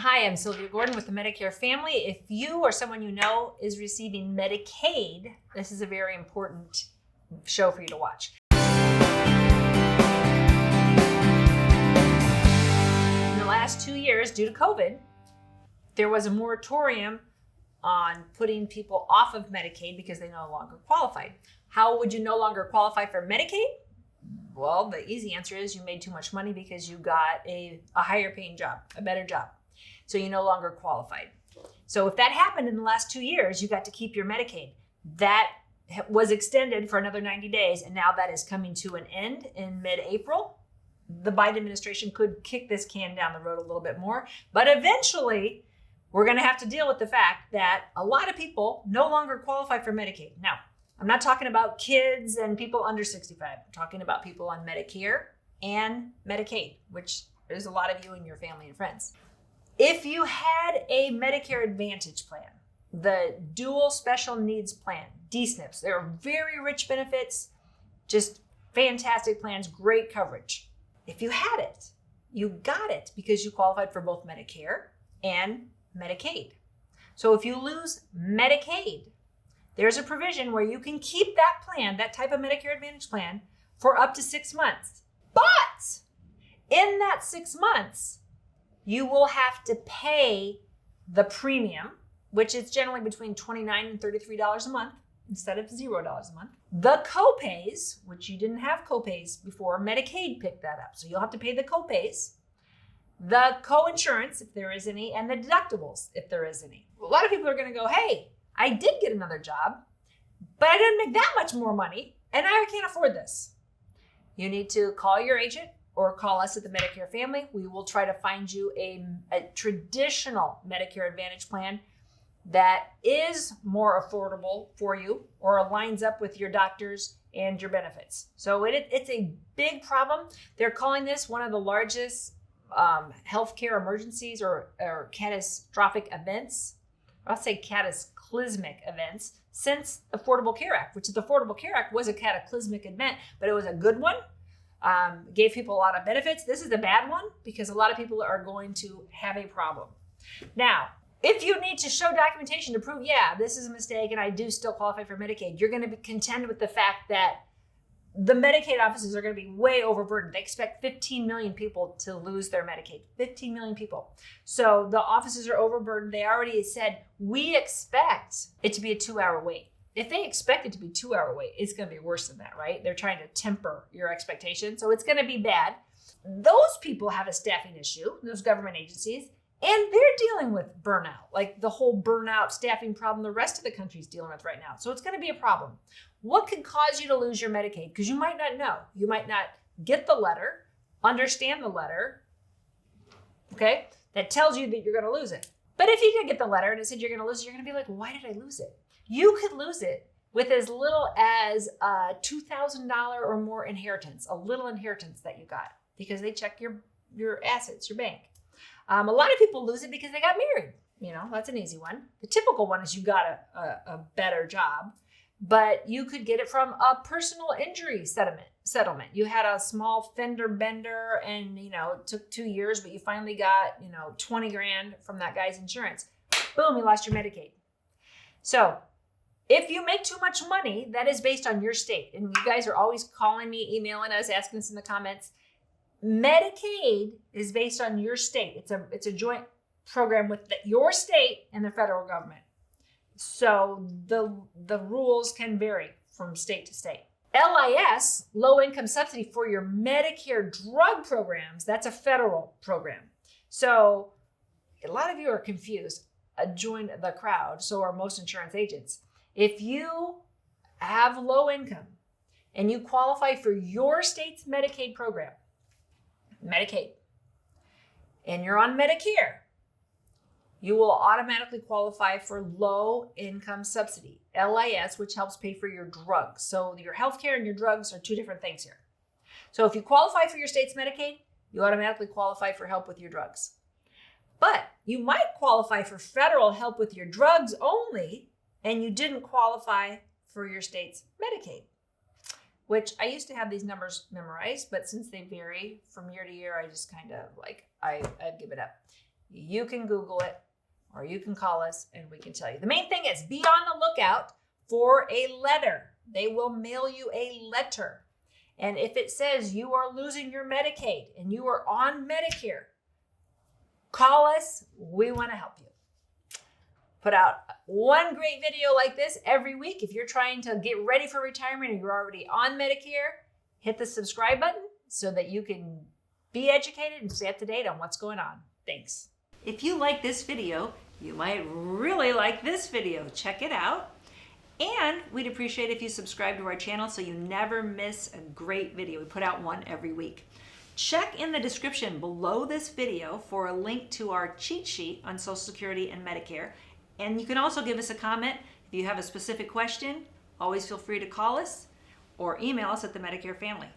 Hi, I'm Sylvia Gordon with the Medicare Family. If you or someone you know is receiving Medicaid, this is a very important show for you to watch. In the last 2 years, due to COVID, there was a moratorium on putting people off of Medicaid because they no longer qualified. How would you no longer qualify for Medicaid? Well, the easy answer is you made too much money because you got a higher paying job, a better job. So you no longer qualified. So if that happened in the last 2 years, you got to keep your Medicaid. That was extended for another 90 days, and now that is coming to an end in mid-April. The Biden administration could kick this can down the road a little bit more, but eventually we're going to have to deal with the fact that a lot of people no longer qualify for Medicaid. Now, I'm not talking about kids and people under 65. I'm talking about people on Medicare and Medicaid, which is a lot of you and your family and friends. If you had a Medicare Advantage plan, the dual special needs plan, DSNPs, they're very rich benefits, just fantastic plans, great coverage. If you had it, you got it because you qualified for both Medicare and Medicaid. So if you lose Medicaid, there's a provision where you can keep that plan, that type of Medicare Advantage plan, for up to 6 months. But in that 6 months, you will have to pay the premium, which is generally between $29 and $33 a month instead of $0 a month. The copays, which you didn't have copays before, Medicaid picked that up. So you'll have to pay the copays, the co-insurance, if there is any, and the deductibles, if there is any. A lot of people are going to go, hey, I did get another job, but I didn't make that much more money, and I can't afford this. You need to call your agent or call us at the Medicare Family. We will try to find you a traditional Medicare Advantage plan that is more affordable for you or aligns up with your doctors and your benefits. So it's a big problem. They're calling this one of the largest healthcare emergencies or catastrophic events. I'll say cataclysmic events since Affordable Care Act, which the Affordable Care Act was a cataclysmic event, but it was a good one. Gave people a lot of benefits. This is a bad one because a lot of people are going to have a problem. Now, if you need to show documentation to prove, yeah, this is a mistake and I do still qualify for Medicaid, you're going to be contend with the fact that the Medicaid offices are going to be way overburdened. They expect 15 million people to lose their Medicaid. 15 million people. So the offices are overburdened. They already said, we expect it to be a 2-hour wait. If they expect it to be 2-hour wait, it's going to be worse than that, right? They're trying to temper your expectations. So it's going to be bad. Those people have a staffing issue, those government agencies, and they're dealing with burnout, like the whole burnout staffing problem the rest of the country is dealing with right now. So it's going to be a problem. What could cause you to lose your Medicaid? Because you might not know. You might not get the letter, understand the letter, okay, that tells you that you're going to lose it. But if you did get the letter and it said you're going to lose it, you're going to be like, why did I lose it? You could lose it with as little as a $2,000 or more inheritance, a little inheritance that you got because they check your assets, your bank. A lot of people lose it because they got married. You know, that's an easy one. The typical one is you got a better job, but you could get it from a personal injury settlement. You had a small fender bender and, it took 2 years, but you finally got, $20,000 from that guy's insurance. Boom, you lost your Medicaid. So if you make too much money, that is based on your state. And you guys are always calling me, emailing us, asking us in the comments. Medicaid is based on your state. It's a joint program with your state and the federal government. So the rules can vary from state to state. LIS, low income subsidy for your Medicare drug programs, that's a federal program. So a lot of you are confused. Join the crowd. So are most insurance agents. If you have low income and you qualify for your state's Medicaid program, Medicaid, and you're on Medicare, you will automatically qualify for low income subsidy, LIS, which helps pay for your drugs. So your healthcare and your drugs are two different things here. So if you qualify for your state's Medicaid, you automatically qualify for help with your drugs. But you might qualify for federal help with your drugs only, and you didn't qualify for your state's Medicaid, which I used to have these numbers memorized, but since they vary from year to year, I just kind of I've given up. you can Google it or you can call us and we can tell you. The main thing is be on the lookout for a letter. They will mail you a letter. And if it says you are losing your Medicaid and you are on Medicare, call us. We want to help you. Put out one great video like this every week. If you're trying to get ready for retirement and you're already on Medicare, hit the subscribe button so that you can be educated and stay up to date on what's going on. Thanks. If you like this video, you might really like this video. Check it out. And we'd appreciate if you subscribe to our channel so you never miss a great video. We put out one every week. Check in the description below this video for a link to our cheat sheet on Social Security and Medicare. And you can also give us a comment. If you have a specific question, always feel free to call us or email us at the Medicare Family.